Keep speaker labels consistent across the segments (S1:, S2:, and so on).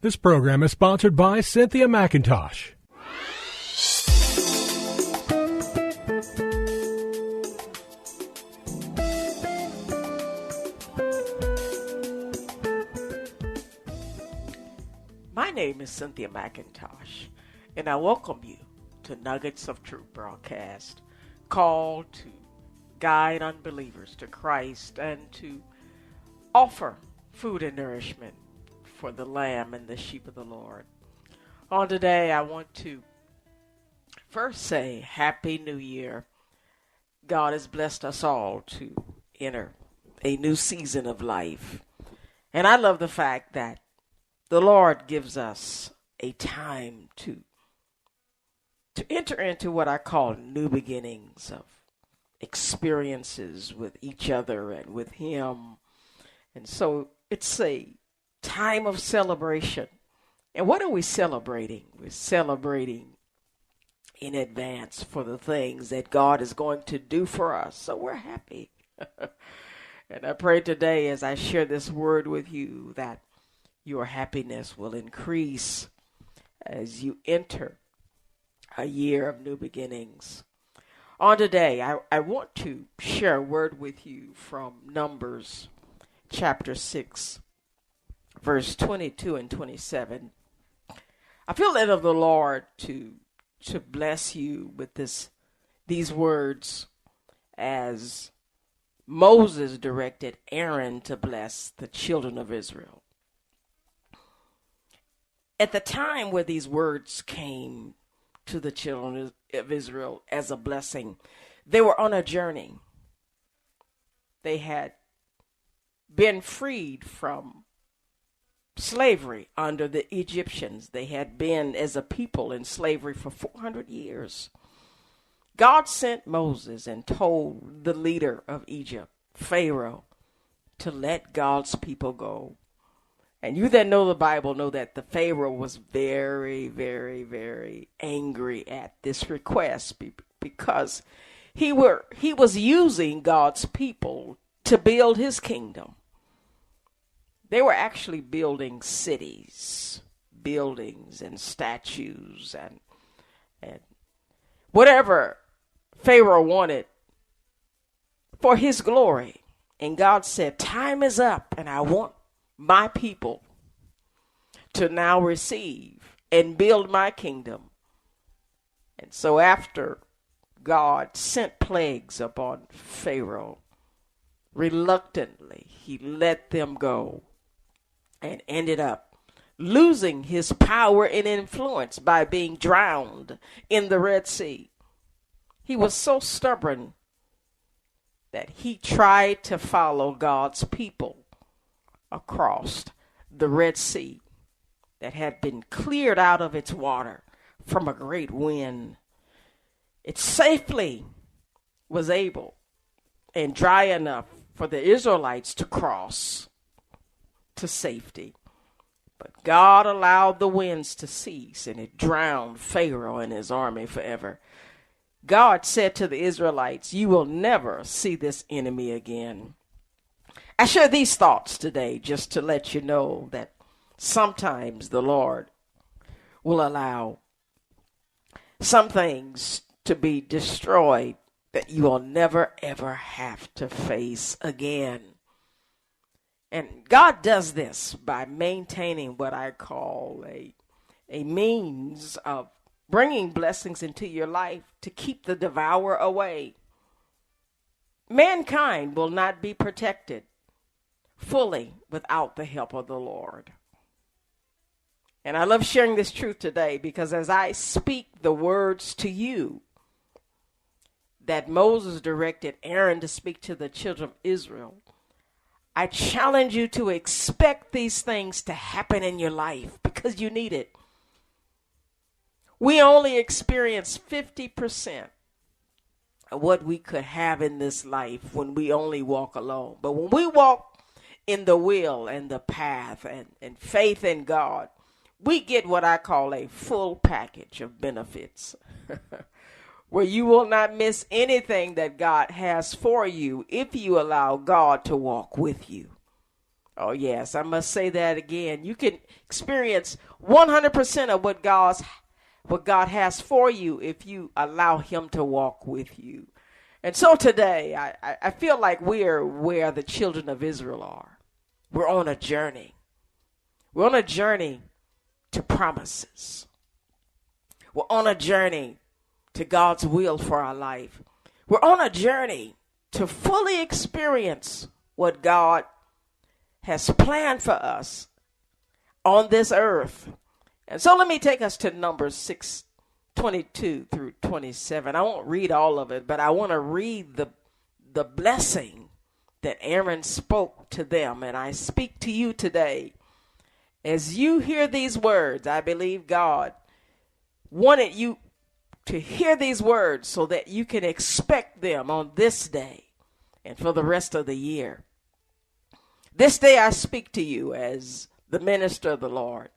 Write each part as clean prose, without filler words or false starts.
S1: This program is sponsored by Cynthia McIntosh.
S2: My name is Cynthia McIntosh, and I welcome you to Nuggets of Truth broadcast, called to guide unbelievers to Christ and to offer food and nourishment for the lamb and the sheep of the Lord. On today, I want to first say Happy New Year. God has blessed us all to enter a new season of life. And I love the fact that the Lord gives us a time to enter into what I call new beginnings of experiences with each other and with Him. And so it's a time of celebration. And what are we celebrating? We're celebrating in advance for the things that God is going to do for us. So we're happy. And I pray today as I share this word with you that your happiness will increase as you enter a year of new beginnings. On today, I want to share a word with you from Numbers chapter 6, verse 22 and 27. I feel led of the Lord to bless you with these words as Moses directed Aaron to bless the children of Israel. At the time where these words came to the children of Israel as a blessing, they were on a journey. They had been freed from slavery under the Egyptians. They had been, as a people, in slavery for 400 years. God sent Moses and told the leader of Egypt, Pharaoh, to let God's people go. And you that know the Bible know that the Pharaoh was very, very, very angry at this request because he was using God's people to build his kingdom. They were actually building cities, buildings and statues and whatever Pharaoh wanted for his glory. And God said, time is up and I want my people to now receive and build my kingdom. And so after God sent plagues upon Pharaoh, reluctantly he let them go and ended up losing his power and influence by being drowned in the Red Sea. He was so stubborn that he tried to follow God's people across the Red Sea that had been cleared out of its water from a great wind. It safely was able and dry enough for the Israelites to cross to safety. But God allowed the winds to cease and it drowned Pharaoh and his army forever. God said to the Israelites, you will never see this enemy again. I share these thoughts today just to let you know that sometimes the Lord will allow some things to be destroyed that you will never, ever have to face again. And God does this by maintaining what I call a means of bringing blessings into your life to keep the devourer away. Mankind will not be protected fully without the help of the Lord. And I love sharing this truth today because as I speak the words to you that Moses directed Aaron to speak to the children of Israel, I challenge you to expect these things to happen in your life because you need it. We only experience 50% of what we could have in this life when we only walk alone. But when we walk in the will and the path and faith in God, we get what I call a full package of benefits where you will not miss anything that God has for you if you allow God to walk with you. Oh, yes, I must say that again. You can experience 100% of what God has for you if you allow him to walk with you. And so today, I feel like we're where the children of Israel are. We're on a journey. We're on a journey to promises. We're on a journey to God's will for our life. We're on a journey to fully experience what God has planned for us on this earth. And so let me take us to Numbers 6:22 through 27. I won't read all of it, but I want to read the blessing that Aaron spoke to them. And I speak to you today. As you hear these words, I believe God wanted you to hear these words so that you can expect them on this day and for the rest of the year. This day I speak to you as the minister of the Lord.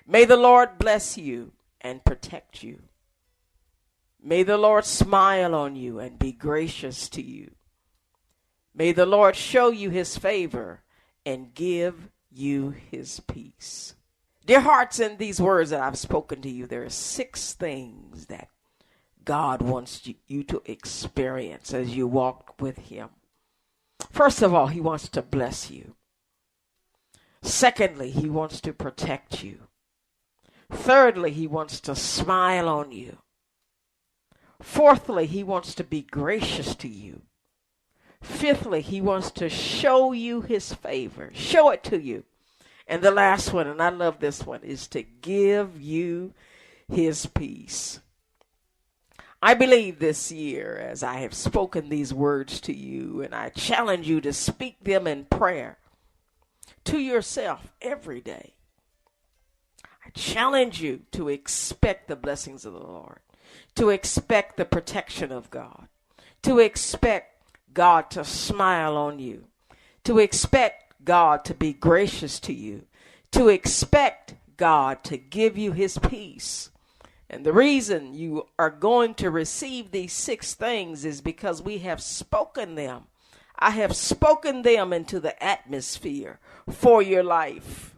S2: May the Lord bless you and protect you. May the Lord smile on you and be gracious to you. May the Lord show you his favor and give you his peace. Dear hearts, in these words that I've spoken to you, there are 6 things that God wants you to experience as you walk with him. First of all, he wants to bless you. Secondly, he wants to protect you. Thirdly, he wants to smile on you. Fourthly, he wants to be gracious to you. Fifthly, he wants to show you his favor. Show it to you. And the last one, and I love this one, is to give you his peace. I believe this year, as I have spoken these words to you, and I challenge you to speak them in prayer to yourself every day. I challenge you to expect the blessings of the Lord, to expect the protection of God, to expect God to smile on you, to expect God to be gracious to you, to expect God to give you his peace. And the reason you are going to receive these 6 things is because we have spoken them. I have spoken them into the atmosphere for your life.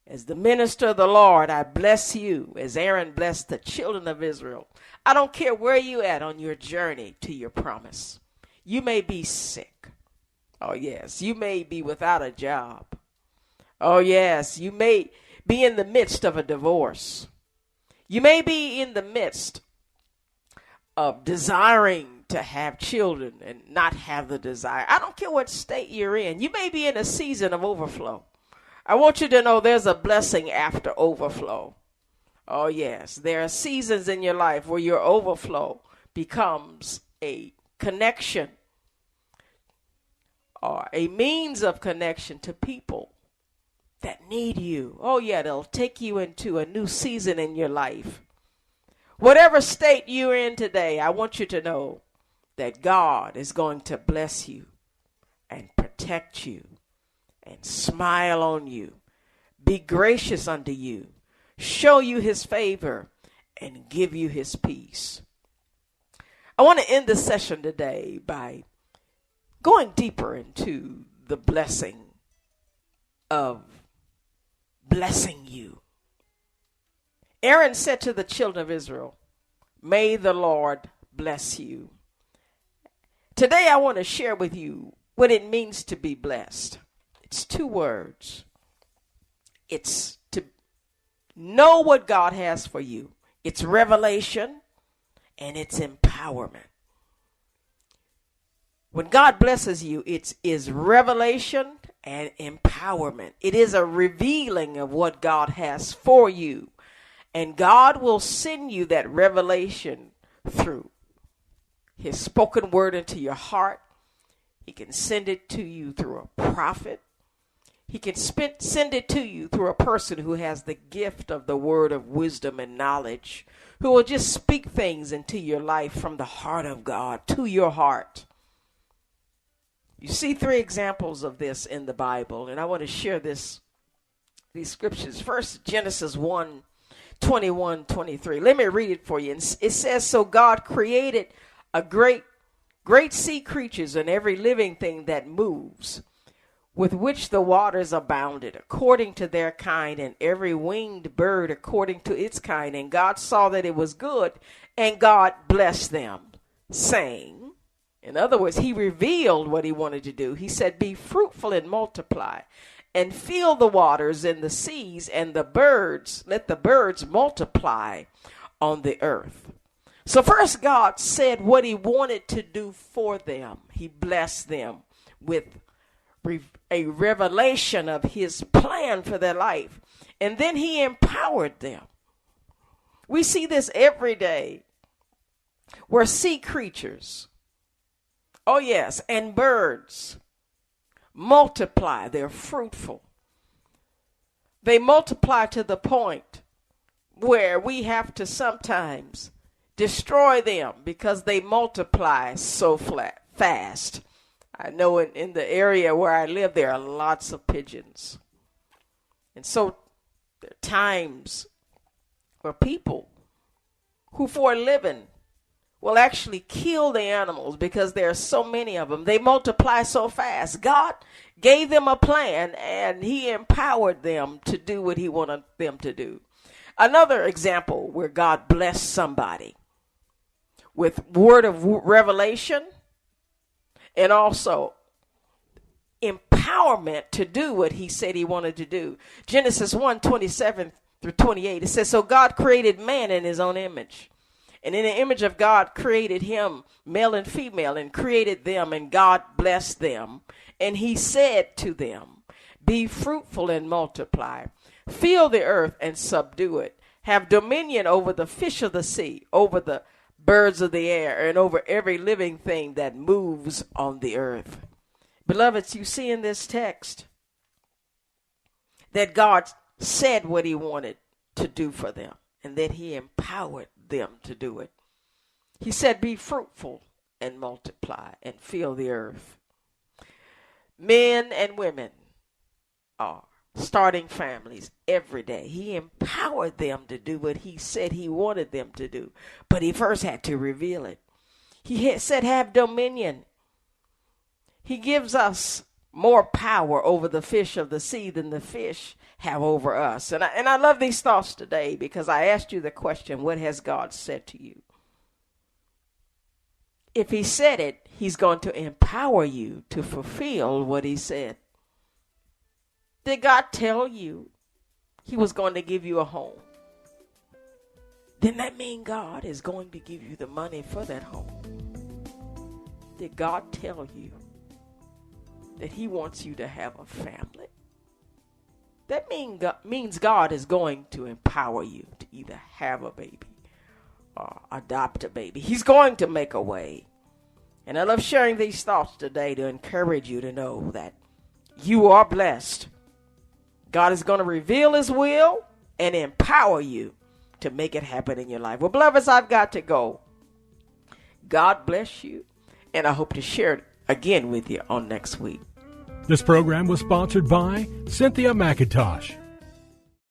S2: As the minister of the Lord, I bless you as Aaron blessed the children of Israel. I don't care where you're at on your journey to your promise. You may be sick. Oh, yes. You may be without a job. Oh, yes. You may be in the midst of a divorce. You may be in the midst of desiring to have children and not have the desire. I don't care what state you're in. You may be in a season of overflow. I want you to know there's a blessing after overflow. Oh, yes. There are seasons in your life where your overflow becomes a connection or a means of connection to people that need you. Oh, yeah, they'll take you into a new season in your life. Whatever state you're in today, I want you to know that God is going to bless you and protect you and smile on you, be gracious unto you, show you his favor, and give you his peace. I want to end the session today by going deeper into the blessing of blessing you. Aaron said to the children of Israel, "May the Lord bless you." Today I want to share with you what it means to be blessed. It's 2 words. It's to know what God has for you. It's revelation and it's empowerment. When God blesses you, it is revelation and empowerment. It is a revealing of what God has for you. And God will send you that revelation through his spoken word into your heart. He can send it to you through a prophet. He can send it to you through a person who has the gift of the word of wisdom and knowledge, who will just speak things into your life from the heart of God to your heart. You see 3 examples of this in the Bible, and I want to share these scriptures. First, Genesis 1:21-23. Let me read it for you. It says, "So God created a great sea creatures and every living thing that moves, with which the waters abounded, according to their kind, and every winged bird according to its kind. And God saw that it was good, and God blessed them, saying, in other words, he revealed what he wanted to do. He said, be fruitful and multiply, and fill the waters and the seas, and the birds, let the birds multiply on the earth. So first God said what he wanted to do for them. He blessed them with a revelation of his plan for their life. And then he empowered them. We see this every day where sea creatures, oh yes, and birds multiply. They're fruitful. They multiply to the point where we have to sometimes destroy them because they multiply so fast. I know in the area where I live, there are lots of pigeons. And so there are times where people who for a living will actually kill the animals because there are so many of them. They multiply so fast. God gave them a plan, and he empowered them to do what he wanted them to do. Another example where God blessed somebody with word of revelation and also empowerment to do what he said he wanted to do. Genesis 1:27 through 28, it says, so God created man in his own image. And in the image of God created him, male and female, and created them, and God blessed them. And he said to them, be fruitful and multiply. Fill the earth and subdue it. Have dominion over the fish of the sea, over the birds of the air, and over every living thing that moves on the earth. Beloveds, you see in this text that God said what he wanted to do for them, and that he empowered them to do it. He said, be fruitful and multiply and fill the earth. Men and women are starting families every day. He empowered them to do what he said he wanted them to do. But he first had to reveal it. He said, have dominion. He gives us more power over the fish of the sea than the fish have over us. And I love these thoughts today because I asked you the question, what has God said to you? If he said it, he's going to empower you to fulfill what he said. Did God tell you he was going to give you a home? Then that means God is going to give you the money for that home. Did God tell you that he wants you to have a family? That means God is going to empower you to either have a baby or adopt a baby. He's going to make a way. And I love sharing these thoughts today to encourage you to know that you are blessed. God is going to reveal his will and empower you to make it happen in your life. Well, beloveds, I've got to go. God bless you, and I hope to share it again with you on next week.
S1: This program was sponsored by Cynthia McIntosh.